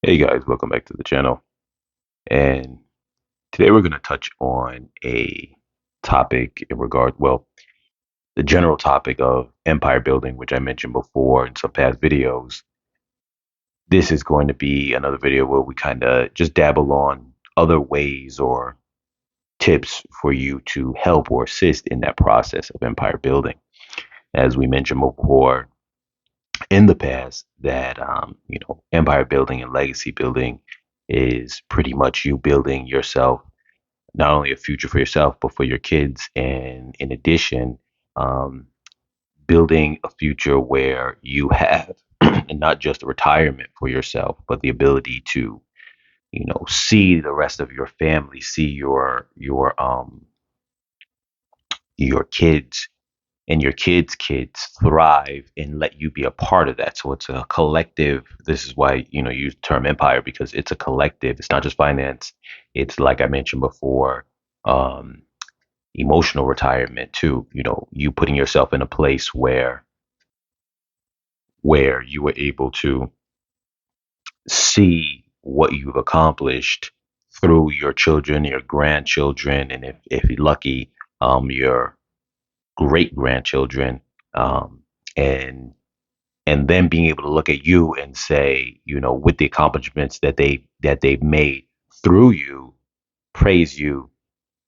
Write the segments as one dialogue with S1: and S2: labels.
S1: Hey guys, welcome back to the channel. And today we're going to touch on a topic in regard, well, the general topic of empire building, which I mentioned before in some past videos. This is going to be another video where we kind of just dabble on other ways or tips for you to help or assist in that process of empire building. As we mentioned before in the past, that empire building and legacy building is pretty much you building yourself not only a future for yourself but for your kids, and in addition, um, building a future where you have and not just a retirement for yourself but the ability to see the rest of your family, see your kids and your kids kids thrive and let you be a part of that. So it's a collective. This is why you use the term empire, because it's a collective. It's not just finance. It's, like I mentioned before, um, emotional retirement too. You putting yourself in a place where you were able to see what you've accomplished through your children, your grandchildren, and if you're lucky, your great grandchildren, um, and and then being able to look at you and say, with the accomplishments that they've made through you, praise you,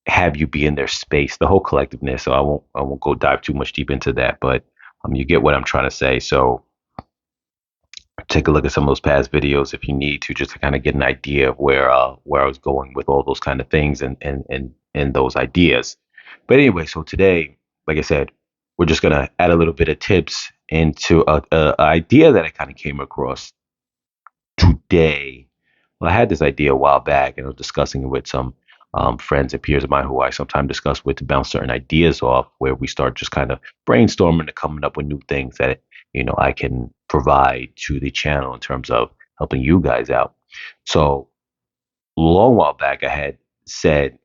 S1: have you be in their space, the whole collectiveness. So I won't go dive too much deep into that, but you get what I'm trying to say. So take a look at some of those past videos if you need to, just to kind of get an idea of where I was going with all those kind of things and those ideas. But anyway, so today, like I said, we're just gonna add a little bit of tips into a idea that I kind of came across today. Well, I had this idea a while back, and I was discussing it with some friends and peers of mine who I sometimes discuss with, to bounce certain ideas off, where we start just kind of brainstorming and coming up with new things that I can provide to the channel in terms of helping you guys out. So a long while back, I had said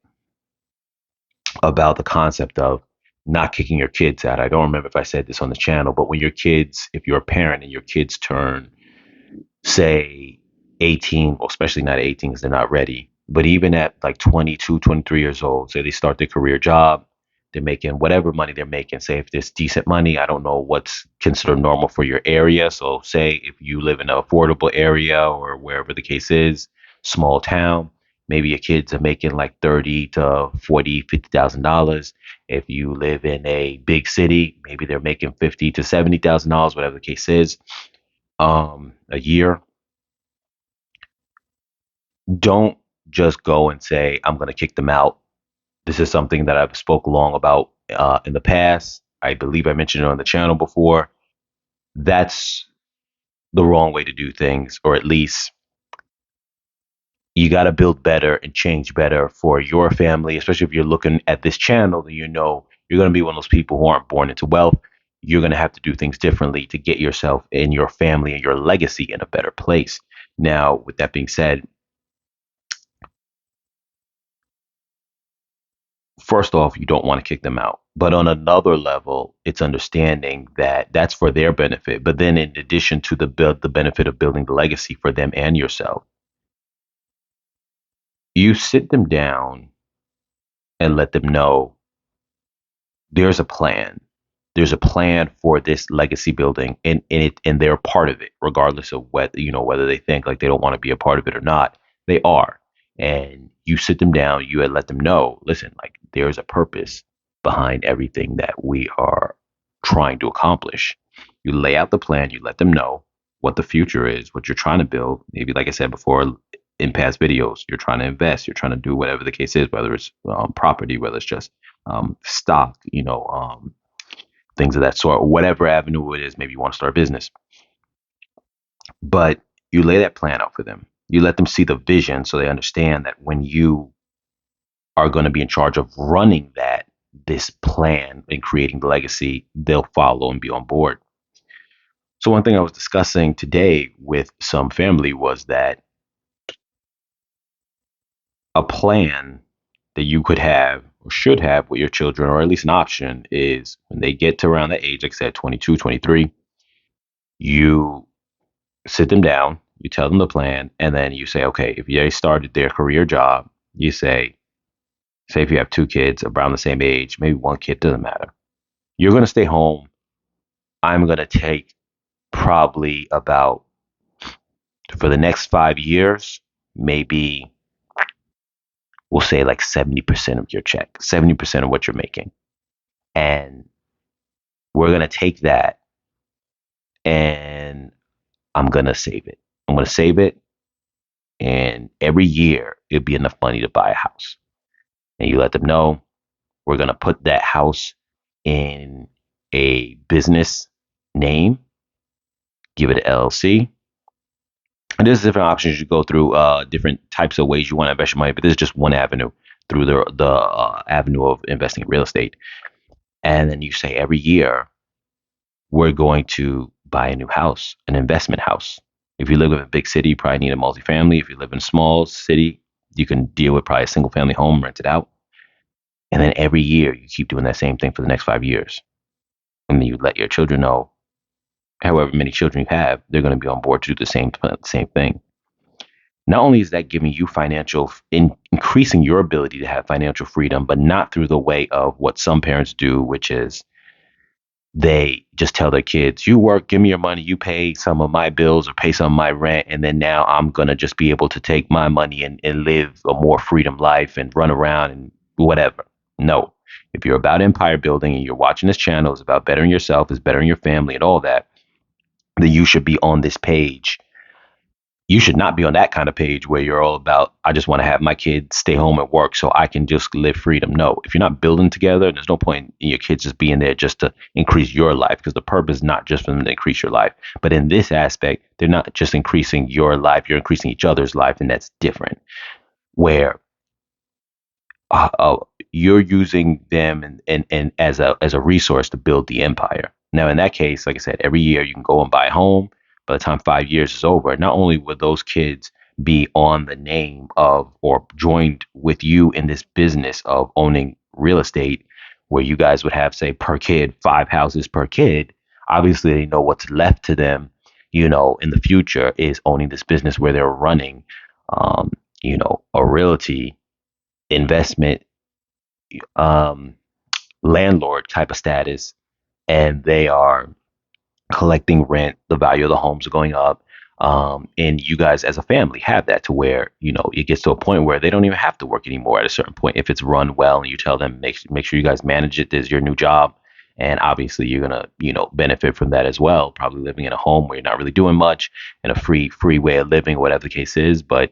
S1: about the concept of not kicking your kids out. I don't remember if I said this on the channel, but when your kids, if you're a parent and your kids turn, say, 18, well, especially not 18 because they're not ready, but even at like 22, 23 years old, say they start their career job, they're making whatever money they're making. Say if there's decent money, I don't know what's considered normal for your area. So say if you live in an affordable area or wherever the case is, small town, maybe your kids are making like 30 to 40, $50,000. If you live in a big city, maybe they're making 50 to $70,000, whatever the case is, a year. Don't just go and say, I'm going to kick them out. This is something that I've spoke long about in the past. I believe I mentioned it on the channel before. That's the wrong way to do things, or at least you got to build better and change better for your family, especially if you're looking at this channel, then you're going to be one of those people who aren't born into wealth. You're going to have to do things differently to get yourself and your family and your legacy in a better place. Now, with that being said, first off, you don't want to kick them out. But on another level, it's understanding that that's for their benefit. But then, in addition to the benefit of building the legacy for them and yourself, you sit them down and let them know there's a plan. There's a plan for this legacy building, and they're part of it, regardless of whether they think like they don't want to be a part of it or not. They are, and you sit them down. You let them know. Listen, like there's a purpose behind everything that we are trying to accomplish. You lay out the plan. You let them know what the future is, what you're trying to build. Maybe, like I said before in past videos, you're trying to invest. You're trying to do whatever the case is, whether it's property, whether it's just stock, things of that sort, or whatever avenue it is. Maybe you want to start a business, but you lay that plan out for them. You let them see the vision so they understand that when you are going to be in charge of running this plan and creating the legacy, they'll follow and be on board. So one thing I was discussing today with some family was that a plan that you could have or should have with your children, or at least an option, is when they get to around that age, like I said, 22, 23, you sit them down, you tell them the plan, and then you say, okay, if they started their career job, you say if you have two kids around the same age, maybe one kid, doesn't matter. You're going to stay home. I'm going to take probably about, for the next 5 years, maybe we'll say like 70% of your check, 70% of what you're making. And we're going to take that and I'm going to save it. I'm going to save it. And every year it'll be enough money to buy a house. And you let them know we're going to put that house in a business name, give it an LLC. And there's different options you go through, different types of ways you want to invest your money, but this is just one avenue through the avenue of investing in real estate. And then you say every year we're going to buy a new house, an investment house. If you live in a big city, you probably need a multifamily. If you live in a small city, you can deal with probably a single family home, rent it out. And then every year you keep doing that same thing for the next 5 years. And then you let your children know, however many children you have, they're going to be on board to do the same thing. Not only is that giving you increasing your ability to have financial freedom, but not through the way of what some parents do, which is they just tell their kids, you work, give me your money, you pay some of my bills or pay some of my rent, and then now I'm going to just be able to take my money and live a more freedom life and run around and whatever. No. If you're about empire building and you're watching this channel, it's about bettering yourself, it's bettering your family and all that, then you should be on this page. You should not be on that kind of page where you're all about, I just want to have my kids stay home and work so I can just live freedom. No, if you're not building together, there's no point in your kids just being there just to increase your life, because the purpose is not just for them to increase your life. But in this aspect, they're not just increasing your life, you're increasing each other's life. And that's different. Where uh, uh, you're using them and as a resource to build the empire. Now, in that case, like I said, every year you can go and buy a home. By the time 5 years is over, not only will those kids be on the name of or joined with you in this business of owning real estate, where you guys would have, say, per kid, 5 houses per kid. Obviously, they know what's left to them, in the future is owning this business where they're running, um, a realty investment um, landlord type of status, and they are collecting rent. The value of the homes are going up. And you guys as a family have that to where, it gets to a point where they don't even have to work anymore at a certain point. If it's run well and you tell them, make sure you guys manage it, this is your new job. And obviously you're going to, benefit from that as well. Probably living in a home where you're not really doing much and a free way of living, whatever the case is. But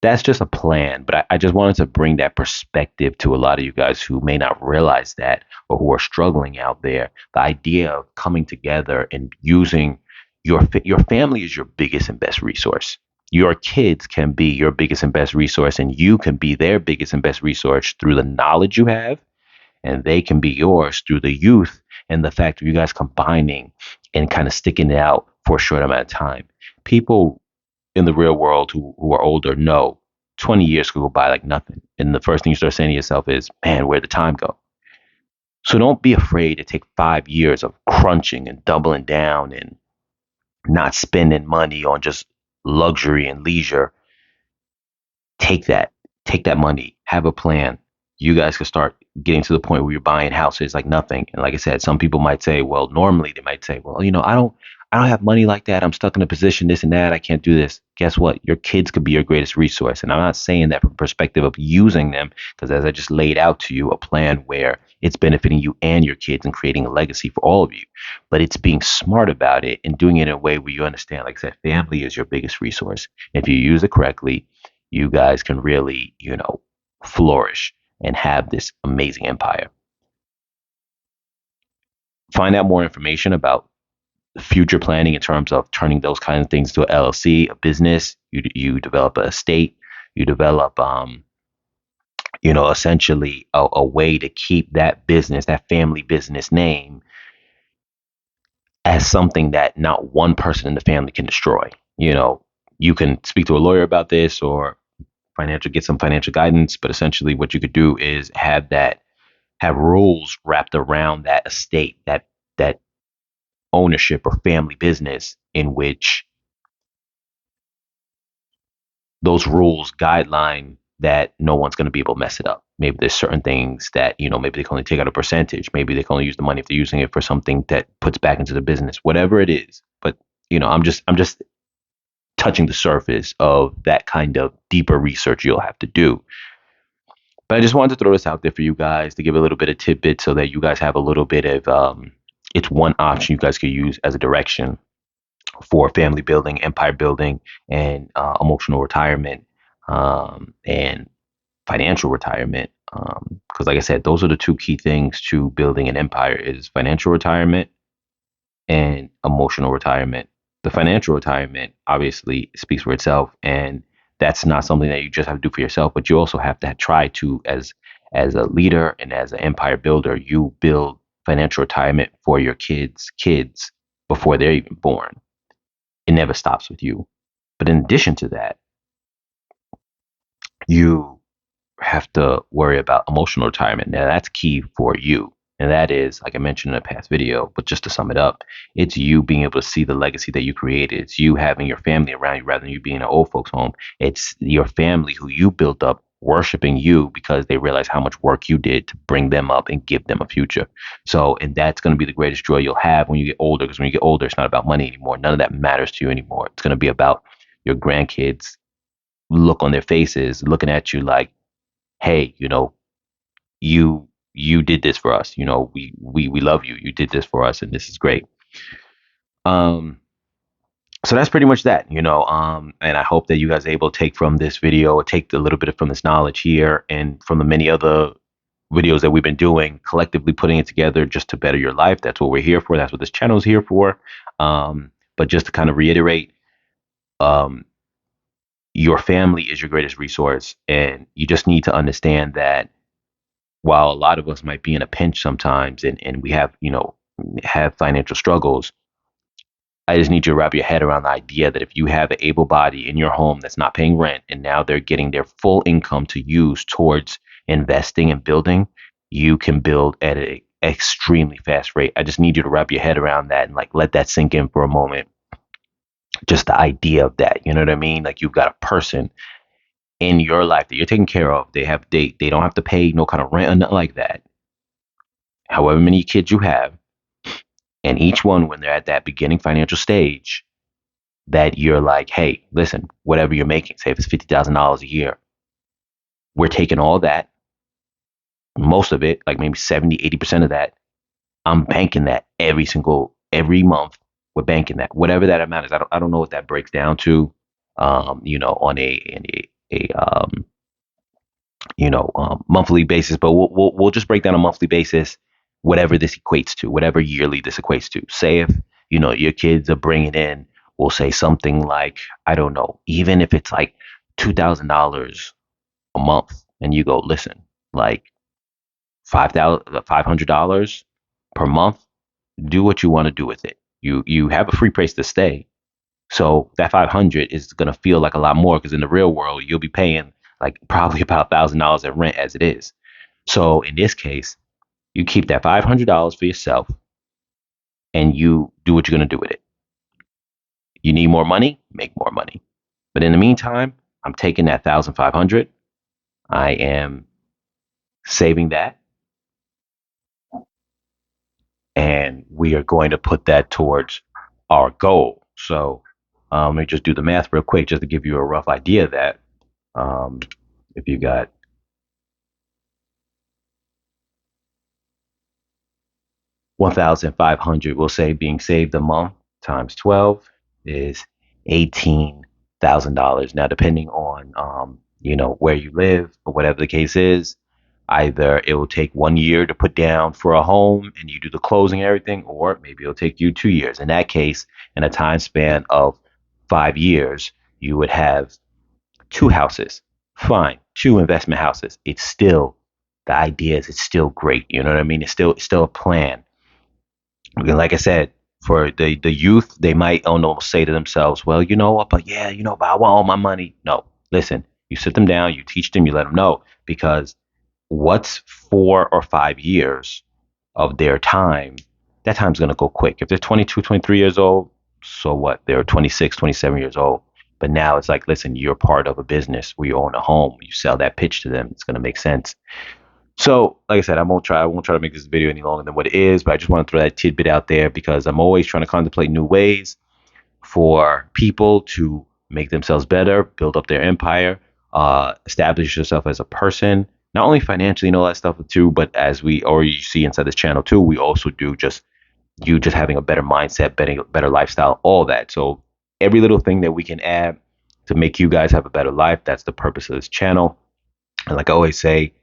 S1: that's just a plan. But I just wanted to bring that perspective to a lot of you guys who may not realize that, or who are struggling out there. The idea of coming together and using your family is your biggest and best resource. Your kids can be your biggest and best resource, and you can be their biggest and best resource through the knowledge you have, and they can be yours through the youth and the fact of you guys combining and kind of sticking it out for a short amount of time. People in the real world who are older know 20 years could go by like nothing. And the first thing you start saying to yourself is, man, where'd the time go? So don't be afraid to take 5 years of crunching and doubling down and not spending money on just luxury and leisure. Take that, take that money, have a plan. You guys can start getting to the point where you're buying houses like nothing. And like I said, some people might say, well, normally they might say, well, I don't have money like that. I'm stuck in a position, this and that. I can't do this. Guess what? Your kids could be your greatest resource. And I'm not saying that from perspective of using them, because as I just laid out to you, a plan where it's benefiting you and your kids and creating a legacy for all of you. But it's being smart about it and doing it in a way where you understand, like I said, family is your biggest resource. If you use it correctly, you guys can really, flourish and have this amazing empire. Find out more information about future planning in terms of turning those kind of things to a LLC, a business. You develop a estate. You develop, essentially a way to keep that business, that family business name, as something that not one person in the family can destroy. You can speak to a lawyer about this or get some financial guidance, but essentially what you could do is have rules wrapped around that estate, that ownership or family business, in which those rules guideline that no one's going to be able to mess it up. Maybe there's certain things that, maybe they can only take out a percentage. Maybe they can only use the money if they're using it for something that puts back into the business, whatever it is. But, I'm just touching the surface of that kind of deeper research you'll have to do. But I just wanted to throw this out there for you guys to give a little bit of tidbit so that you guys have a little bit of, it's one option you guys could use as a direction for family building, empire building, and emotional retirement, and financial retirement. Because, like I said, those are the two key things to building an empire: is financial retirement and emotional retirement. The financial retirement obviously speaks for itself, and that's not something that you just have to do for yourself, but you also have to try to, as a leader and as an empire builder, you build financial retirement for your kids before they're even born. It never stops with you. But in addition to that, you have to worry about emotional retirement. Now, that's key for you. And that is, like I mentioned in a past video, but just to sum it up, it's you being able to see the legacy that you created. It's you having your family around you rather than you being in an old folks' home. It's your family who you built up worshiping you because they realize how much work you did to bring them up and give them a future. So, and that's going to be the greatest joy you'll have when you get older, because when you get older, it's not about money anymore. None of that matters to you anymore. It's going to be about your grandkids' look on their faces, looking at you like, hey, you did this for us. We love you. You did this for us, and this is great. Um, so that's pretty much that. And I hope that you guys are able to take from this video, or take a little bit from this knowledge here, and from the many other videos that we've been doing, collectively putting it together just to better your life. That's what we're here for. That's what this channel is here for. But just to kind of reiterate, um, your family is your greatest resource, and you just need to understand that while a lot of us might be in a pinch sometimes, and we have financial struggles, I just need you to wrap your head around the idea that if you have an able body in your home that's not paying rent, and now they're getting their full income to use towards investing and building, you can build at an extremely fast rate. I just need you to wrap your head around that and like let that sink in for a moment. Just the idea of that, you know what I mean? Like, you've got a person in your life that you're taking care of. They don't have to pay no kind of rent or nothing like that. However many kids you have, and each one, when they're at that beginning financial stage, that you're like, hey, listen, whatever you're making, say if it's $50,000 a year, we're taking all that, most of it, like maybe 70, 80% of that. I'm banking that every month. We're banking that, whatever that amount is. I don't know what that breaks down to, on a monthly basis, but we'll just break down a monthly basis, whatever this equates to, whatever yearly this equates to. Say if, your kids are bringing in, we'll say something like, I don't know, even if it's like $2,000 a month, and you go, listen, like $500 per month, do what you want to do with it. You have a free place to stay. So that 500 is going to feel like a lot more, because in the real world, you'll be paying like probably about $1,000 in rent as it is. So in this case, you keep that $500 for yourself, and you do what you're going to do with it. You need more money, make more money. But in the meantime, I'm taking that 1,500. I am saving that, and we are going to put that towards our goal. So let me just do the math real quick, just to give you a rough idea of that. If you got 1,500, we'll say, being saved a month times 12 is $18,000. Now, depending on where you live or whatever the case is, either it will take 1 year to put down for a home and you do the closing and everything, or maybe it'll take you 2 years. In that case, in a time span of 5 years, you would have two houses. Fine, two investment houses. It's still, the idea is, it's still great. You know what I mean? It's still a plan. Because, like I said, for the youth, they might almost say to themselves, well, but yeah, but I want all my money. No, listen, you sit them down, you teach them, you let them know, because what's 4 or 5 years of their time, that time's going to go quick. If they're 22, 23 years old, so what? They're 26, 27 years old. But now it's like, listen, you're part of a business where you own a home. You sell that pitch to them. It's going to make sense. So, like I said, I won't try to make this video any longer than what it is, but I just want to throw that tidbit out there because I'm always trying to contemplate new ways for people to make themselves better, build up their empire, establish yourself as a person, not only financially and all that stuff too, but as we already see inside this channel too, we also do just you just having a better mindset, better lifestyle, all that. So every little thing that we can add to make you guys have a better life, that's the purpose of this channel. And like I always say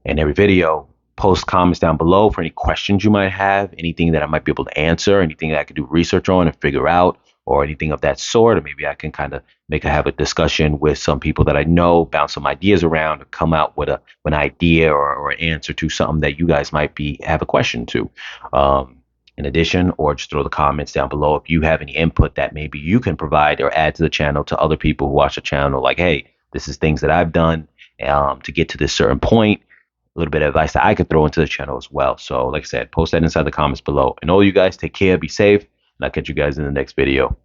S1: in every video, post comments down below for any questions you might have, anything that I might be able to answer, anything that I could do research on and figure out, or anything of that sort. Or maybe I can kind of have a discussion with some people that I know, bounce some ideas around, or come out with an idea or an answer to something that you guys might be have a question to. In addition, or just throw the comments down below if you have any input that maybe you can provide or add to the channel to other people who watch the channel. Like, hey, this is things that I've done to get to this certain point. A little bit of advice that I could throw into the channel as well. So, like I said, post that inside the comments below. And all you guys, take care, be safe, and I'll catch you guys in the next video.